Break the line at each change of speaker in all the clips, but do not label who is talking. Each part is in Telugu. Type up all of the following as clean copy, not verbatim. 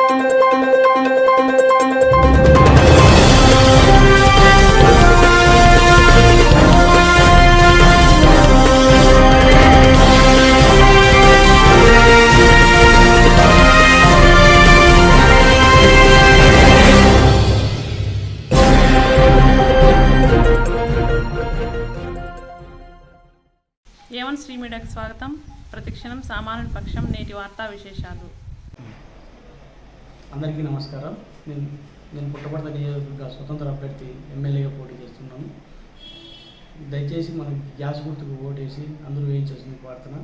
ఏవన్ శ్రీ మీడియాకి స్వాగతం. ప్రతిక్షణం సామాన్యుల పక్షం. నేటి వార్తా విశేషాలు.
అందరికీ నమస్కారం. నేను పుట్టపర్తి నియోజకవర్గ స్వతంత్ర అభ్యర్థి ఎమ్మెల్యేగా పోటీ చేస్తున్నాను. దయచేసి మనకి గ్యాస్ గుర్తుకు ఓటేసి అందరూ వేయించాల్సింది ప్రార్థన.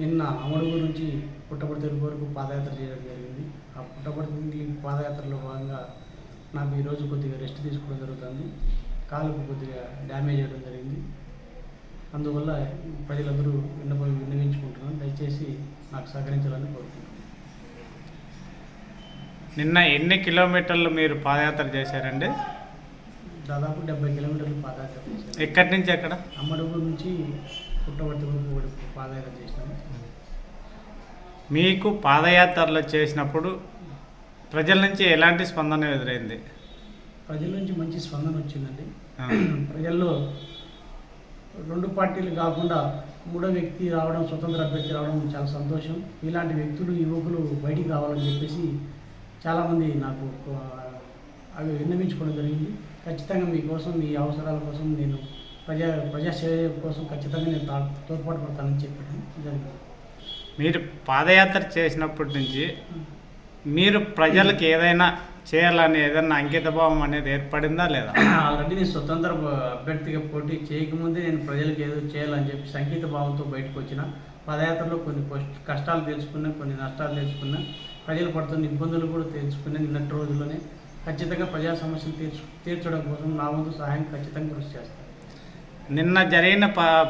నిన్న అమడుగు నుంచి పుట్టపర్తి వరకు పాదయాత్ర చేయడం జరిగింది. ఆ పుట్టపర్తి పాదయాత్రలో భాగంగా నాకు ఈరోజు కొద్దిగా రెస్ట్ తీసుకోవడం జరుగుతుంది. కాలుకు కొద్దిగా డ్యామేజ్ అవ్వడం జరిగింది. అందువల్ల ప్రజలందరూ విన్నవించుకుంటున్నాను. దయచేసి నాకు సహకరించాలని కోరుకుంటున్నాను.
నిన్న ఎన్ని కిలోమీటర్లు మీరు పాదయాత్ర చేశారండి?
దాదాపు 70 కిలోమీటర్లు పాదయాత్ర చేశాను.
ఎక్కడి నుంచి ఎక్కడ?
అమ్మడుగు నుంచి పుట్టపర్తి వరకు పాదయాత్ర చేశాను.
మీకు పాదయాత్రలు చేసినప్పుడు ప్రజల నుంచి ఎలాంటి స్పందన ఎదురైంది?
ప్రజల నుంచి మంచి స్పందన వచ్చిందండి. ప్రజల్లో రెండు పార్టీలు కాకుండా మూడో వ్యక్తి రావడం, స్వతంత్ర అభ్యర్థి రావడం చాలా సంతోషం. ఇలాంటి వ్యక్తులు, యువకులు బయటికి రావాలని చెప్పేసి చాలామంది నాకు అవి విన్నవించుకోవడం జరిగింది. ఖచ్చితంగా మీకోసం, మీ అవసరాల కోసం నేను ప్రజాసేవ కోసం ఖచ్చితంగా నేను తోడ్పాటు పడతానని చెప్పడం జరిగింది.
మీరు పాదయాత్ర చేసినప్పటి నుంచి మీరు ప్రజలకు ఏదైనా చేయాలని ఏదైనా అంకితభావం అనేది ఏర్పడిందా లేదా?
ఆల్రెడీ నేను స్వతంత్ర అభ్యర్థిగా పోటీ చేయకముందే నేను ప్రజలకు ఏదో చేయాలని చెప్పి సంగీత భావంతో బయటకు వచ్చిన. పాదయాత్రలో కొన్ని కష్టాలు తెలుసుకున్నా, కొన్ని నష్టాలు తెలుసుకున్నా, ప్రజలు పడుతున్న ఇబ్బందులు కూడా తెలుసుకున్నా. నిన్నటి రోజుల్లోనే ఖచ్చితంగా ప్రజా సమస్యలు తీర్చడం కోసం నా వంతు సహాయం ఖచ్చితంగా కృషి చేస్తాను.
నిన్న జరిగిన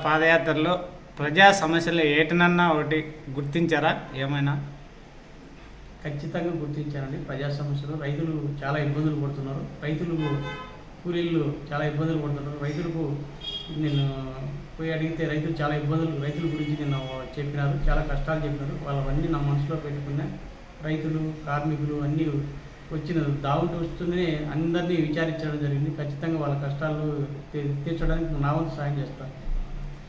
పాదయాత్రలో ప్రజా సమస్యలు ఏటినన్నా ఒకటి గుర్తించారా? ఏమైనా?
ఖచ్చితంగా గుర్తించానండి. ప్రజా సమస్యలు, రైతులు చాలా ఇబ్బందులు పడుతున్నారు. రైతులు కూలీళ్ళు చాలా ఇబ్బందులు పడుతున్నారు. రైతులకు నేను పోయి అడిగితే రైతులు చాలా ఇబ్బందులు, రైతుల గురించి నిన్న చెప్పినారు. చాలా కష్టాలు చెప్పినారు. వాళ్ళవన్నీ నా మనసులో పెట్టుకున్నా. రైతులు, కార్మికులు అన్నీ వచ్చిన దావుంటూ వస్తూనే అందరినీ విచారించడం జరిగింది. ఖచ్చితంగా వాళ్ళ కష్టాలు తీర్చడానికి నా వంతు సాయం చేస్తాను.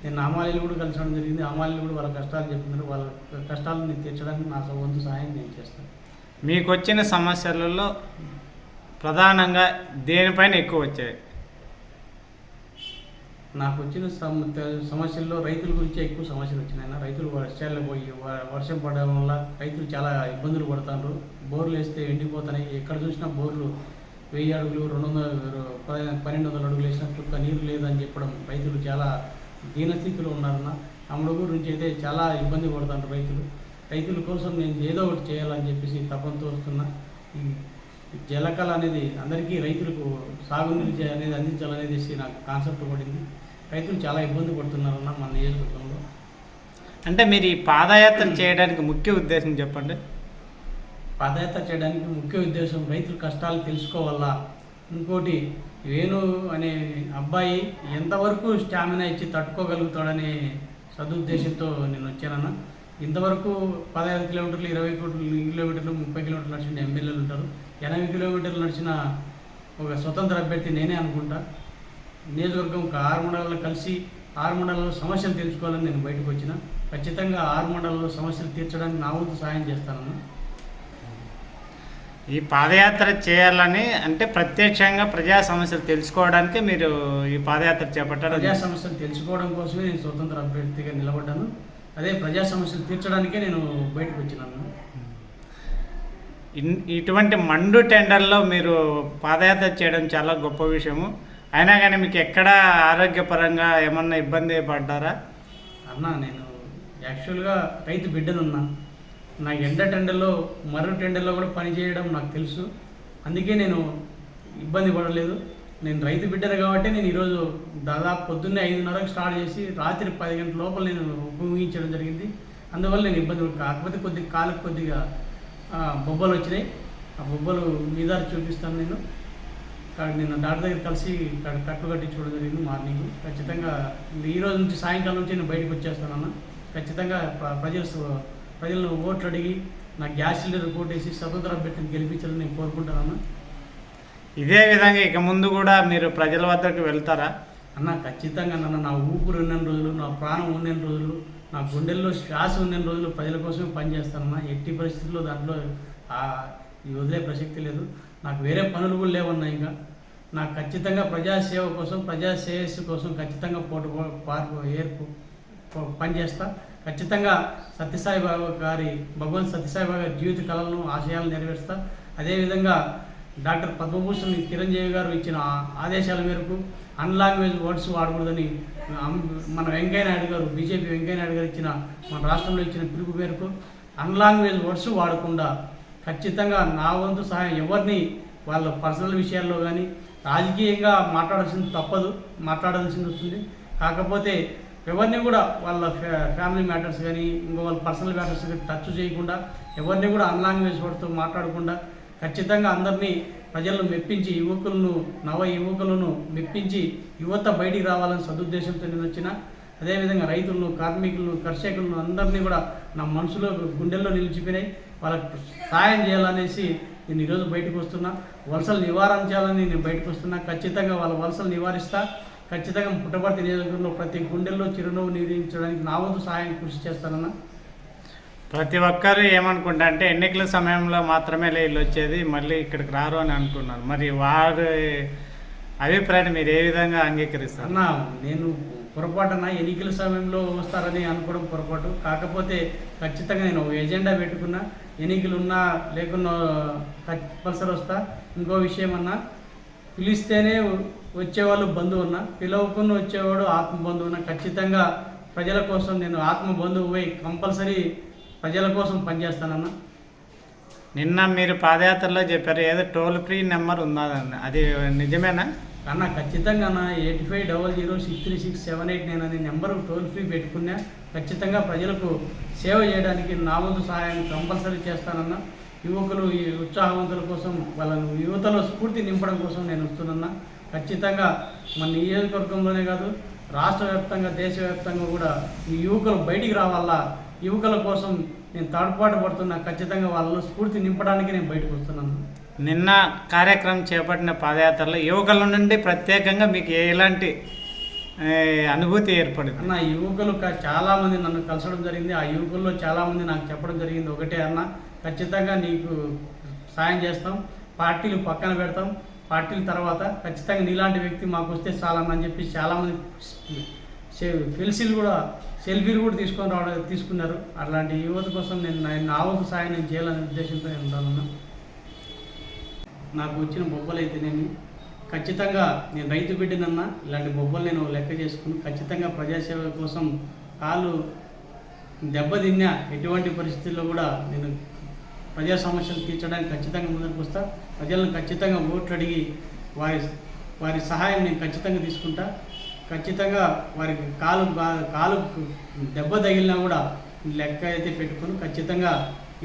నేను అమాలీలు కూడా కలిసడం జరిగింది. అమాలీలు కూడా వాళ్ళ కష్టాలు చెప్తున్నారు. వాళ్ళ కష్టాలను తీర్చడానికి నా వంతు సహాయం నేను చేస్తాను.
మీకు వచ్చిన సమస్యలలో ప్రధానంగా దేనిపైన ఎక్కువ వచ్చాయి?
నాకు వచ్చిన సమస్యల్లో రైతుల గురించి ఎక్కువ సమస్యలు వచ్చినాయి. రైతులు వర్షాల్లో పోయి వర్షం పడడం వల్ల రైతులు చాలా ఇబ్బందులు పడుతున్నారు. బోర్లు వేస్తే ఎండిపోతున్నాయి. ఎక్కడ చూసినా బోర్లు 1000 అడుగులు, 1200 అడుగులు వేసినా చుక్క నీరు లేదని చెప్పడం రైతులు చాలా దీనస్థితిలో ఉన్నారన్న. అమ్మడుగు నుంచి అయితే చాలా ఇబ్బంది పడుతున్నారు రైతుల కోసం నేను ఏదో ఒకటి చేయాలని చెప్పేసి తపంతో వస్తున్నా. ఈ జలకళ అనేది అందరికీ రైతులకు సాగునీరు అనేది అందించాలనేది నాకు కాన్సెప్ట్ పడింది. రైతులు చాలా ఇబ్బంది పడుతున్నారన్న మన నియోజకవర్గంలో. అంటే
మీరు ఈ పాదయాత్ర చేయడానికి ముఖ్య ఉద్దేశం చెప్పండి.
పాదయాత్ర చేయడానికి ముఖ్య ఉద్దేశం రైతుల కష్టాలు తెలుసుకోవాలా. ఇంకోటి, వేణు అనే అబ్బాయి ఎంతవరకు స్టామినా ఇచ్చి తట్టుకోగలుగుతాడనే సదుద్దేశంతో నేను వచ్చానన్న. ఇంతవరకు 15 కిలోమీటర్లు, 20 కిలోమీటర్లు, 30 కిలోమీటర్లు నడిచిన ఎమ్మెల్యేలు ఉంటారు. 80 కిలోమీటర్లు నడిచిన ఒక స్వతంత్ర అభ్యర్థి నేనే అనుకుంటా. నియోజకవర్గం ఒక 6 మండలాలు కలిసి 6 మండలాల్లో సమస్యలు తెలుసుకోవాలని నేను బయటకు వచ్చిన. ఖచ్చితంగా 6 మండలాల్లో సమస్యలు తీర్చడానికి నా వంతు సహాయం చేస్తానన్న.
ఈ పాదయాత్ర చేయాలని అంటే ప్రత్యక్షంగా ప్రజా సమస్యలు తెలుసుకోవడానికి మీరు ఈ పాదయాత్ర చేపట్టారు.
ప్రజా సమస్యలు తెలుసుకోవడం కోసమే నేను స్వతంత్ర అభ్యర్థిగా నిలబడ్డాను. అదే ప్రజా సమస్యలు తీర్చడానికే నేను బయటకు వచ్చినాను.
ఇటువంటి మండు టెండర్లో మీరు పాదయాత్ర చేయడం చాలా గొప్ప విషయము. అయినా కానీ మీకు ఎక్కడ ఆరోగ్యపరంగా ఏమన్నా ఇబ్బంది పడ్డారా?
అన్న, నేను యాక్చువల్గా రైతు బిడ్డనున్నా. నాకు ఎండ టెండర్లో, మర్రు టెండర్లో కూడా పనిచేయడం నాకు తెలుసు. అందుకే నేను ఇబ్బంది పడలేదు. నేను రైతు బిడ్డను కాబట్టి నేను ఈరోజు దాదాపు పొద్దున్నే 5:30కి స్టార్ట్ చేసి రాత్రి 10 గంటల లోపల నేను ఉపయోగించడం జరిగింది. అందువల్ల నేను ఇబ్బంది కాకపోతే కాలుకు కొద్దిగా బొబ్బలు వచ్చినాయి. ఆ బొబ్బలు మీద చూపిస్తాను. నేను డాక్టర్ దగ్గర కలిసి కట్టు కట్టించుకోవడం జరిగింది మార్నింగ్. ఖచ్చితంగా ఈరోజు నుంచి సాయంకాలం నుంచి నేను బయటకు వచ్చేస్తానన్న. ఖచ్చితంగా ప్రజలను ఓట్లు అడిగి నా గ్యాస్ సిలిండర్ కోటేసి స్వతంత్ర అభ్యర్థిని గెలిపించాలని నేను కోరుకుంటానన్నా.
ఇదే విధంగా ఇక ముందు కూడా మీరు ప్రజల వద్దకు వెళ్తారా?
అన్న ఖచ్చితంగా నా ఊపిరి ఉన్న రోజులు, నా ప్రాణం ఉన్న రోజులు, నా గుండెల్లో శ్వాస ఉన్న రోజులు ప్రజల కోసమే పనిచేస్తానన్నా. ఎట్టి పరిస్థితుల్లో దాంట్లో వదిలే ప్రసక్తి లేదు. నాకు వేరే పనులు కూడా లేవన్నా. ఇంకా నాకు ఖచ్చితంగా ప్రజాసేవ కోసం, ప్రజా శ్రేయస్సు కోసం ఖచ్చితంగా పనిచేస్తా. ఖచ్చితంగా సత్యసాయిబాబా గారి భగవంత్ సత్యసాయిబాబా గారి జీవిత కళలను, ఆశయాలను నెరవేరుస్తా. అదేవిధంగా డాక్టర్ పద్మభూషణ్ చిరంజీవి గారు ఇచ్చిన ఆదేశాల మేరకు అన్లాంగ్వేజ్ వర్డ్స్ వాడకూడదని మన వెంకయ్య నాయుడు గారు, బీజేపీ వెంకయ్య నాయుడు గారు ఇచ్చిన, మన రాష్ట్రంలో ఇచ్చిన పిలుపు మేరకు అన్లాంగ్వేజ్ వర్డ్స్ వాడకుండా ఖచ్చితంగా నా వంతు సహాయం ఎవరిని వాళ్ళ పర్సనల్ విషయాల్లో కానీ రాజకీయంగా మాట్లాడాల్సింది వస్తుంది. కాకపోతే ఎవరిని కూడా వాళ్ళ ఫ్యామిలీ మ్యాటర్స్ కానీ ఇంకో వాళ్ళ పర్సనల్ మ్యాటర్స్ కానీ టచ్ చేయకుండా, ఎవరిని కూడా అన్లాంగ్వేజ్ వర్డ్తో మాట్లాడకుండా ఖచ్చితంగా అందరినీ ప్రజలను మెప్పించి, నవ యువకులను మెప్పించి యువత బయటికి రావాలని సదుద్దేశంతో నేను వచ్చిన. అదేవిధంగా రైతులను, కార్మికులను, కర్షకులను అందరినీ కూడా నా మనసులో, గుండెల్లో నిలిచిపోయినాయి. వాళ్ళకి సాయం చేయాలనేసి నేను ఈరోజు బయటకు వస్తున్నా. వలసలు నివారించాలని నేను బయటకు వస్తున్నా. ఖచ్చితంగా వాళ్ళ వలసలు నివారిస్తా. ఖచ్చితంగా పుట్టపర్తి నియోజకవర్గంలో ప్రతి గుండెల్లో చిరునవ్వు నివారించడానికి నా వంతు సహాయం కృషి చేస్తానన్నా.
ప్రతి ఒక్కరు ఏమనుకుంటా అంటే ఎన్నికల సమయంలో మాత్రమే వీళ్ళు వచ్చేది, మళ్ళీ ఇక్కడికి రారు అని అనుకున్నారు. మరి వారి అభిప్రాయాన్ని మీరు ఏ విధంగా అంగీకరిస్తారు?
అన్న నేను పొరపాటున ఎన్నికల సమయంలో వస్తారని అనుకోవడం పొరపాటు. కాకపోతే ఖచ్చితంగా నేను ఎజెండా పెట్టుకున్నా. ఎన్నికలు ఉన్నా లేకున్నా కంపల్సరీ వస్తా. ఇంకో విషయం అన్నా, పిలిస్తేనే వచ్చేవాళ్ళు బంధువు ఉన్నా, పిలవకుండా వచ్చేవాడు ఆత్మ బంధువు ఉన్నా. ఖచ్చితంగా ప్రజల కోసం నేను ఆత్మ బంధువు పోయి కంపల్సరీ ప్రజల కోసం పనిచేస్తానన్నా.
నిన్న మీరు పాదయాత్రలో చెప్పారు ఏదో టోల్ ఫ్రీ నెంబర్ ఉన్నదని, అది నిజమేనా?
అన్న ఖచ్చితంగా అన్న 8500636789 అనే నెంబరు టోల్ ఫ్రీ పెట్టుకున్నా. ఖచ్చితంగా ప్రజలకు సేవ చేయడానికి నా వంతు సహాయం కంపల్సరీ చేస్తానన్నా. యువకులు, ఈ ఉత్సాహవంతుల కోసం, వాళ్ళను యువతలో స్ఫూర్తి నింపడం కోసం నేను వస్తున్నా. ఖచ్చితంగా మన నియోజకవర్గంలోనే కాదు, రాష్ట్ర వ్యాప్తంగా, దేశవ్యాప్తంగా కూడా ఈ యువకులు బయటికి రావాలా. యువకుల కోసం నేను తోడ్పాటు పడుతున్నా. ఖచ్చితంగా వాళ్ళలో స్ఫూర్తి నింపడానికి నేను బయటకు వస్తున్నాను.
నిన్న కార్యక్రమం చేపట్టిన పాదయాత్రలో యువకుల నుండి ప్రత్యేకంగా మీకు ఎలాంటి అనుభూతి ఏర్పడింది?
అన్న యువకులు చాలామంది నన్ను కలసడం జరిగింది. ఆ యువకుల్లో చాలామంది నాకు చెప్పడం జరిగింది ఒకటే, అన్న ఖచ్చితంగా నీకు సాయం చేస్తాం, పార్టీలు పక్కన పెడతాం, పార్టీల తర్వాత ఖచ్చితంగా నీలాంటి వ్యక్తి మాకు వస్తే చాలన్నని చెప్పి చాలామంది సెల్ఫీలు కూడా తీసుకున్నారు. అట్లాంటి యువత కోసం నేను నా వంతు సాయం నేను చేయాలనే ఉద్దేశంతో నేను ఉంటానన్నా. నాకు వచ్చిన బొబ్బలు అయితేనేమి ఖచ్చితంగా నేను రైతు బిడ్డనన్నా, ఇలాంటి బొబ్బలు నేను లెక్క చేసుకుని ఖచ్చితంగా ప్రజాసేవ కోసం కాళ్ళు దెబ్బతిన్నా ఎటువంటి పరిస్థితుల్లో కూడా నేను ప్రజా సమస్యలు తీర్చడానికి ఖచ్చితంగా ముందుకు వస్తా. ప్రజలను ఖచ్చితంగా ఓట్లు అడిగి వారి సహాయం నేను ఖచ్చితంగా తీసుకుంటా. ఖచ్చితంగా వారికి కాలు దెబ్బ తగిలినా కూడా లెక్క అయితే పెట్టుకుని ఖచ్చితంగా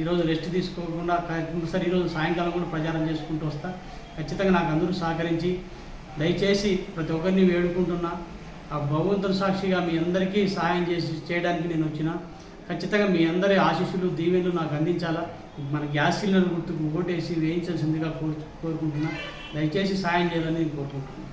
ఈరోజు రెస్ట్ తీసుకోకుండా కంపల్సరీ ఈరోజు సాయంకాలం కూడా ప్రచారం చేసుకుంటూ వస్తా. ఖచ్చితంగా నాకు అందరూ సహకరించి దయచేసి ప్రతి ఒక్కరిని వేడుకుంటున్నా. ఆ భగవంతుని సాక్షిగా మీ అందరికీ సహాయం చేయడానికి నేను వచ్చిన. ఖచ్చితంగా మీ అందరి ఆశీస్సులు, దీవెనలు నాకు అందించాలా. మన గ్యాస్ సిలిండర్ గుర్తుకు ఓటేసి వేయించాల్సిందిగా కోరుకుంటున్నా. దయచేసి సాయం చేయాలని నేను కోరుకుంటున్నాను.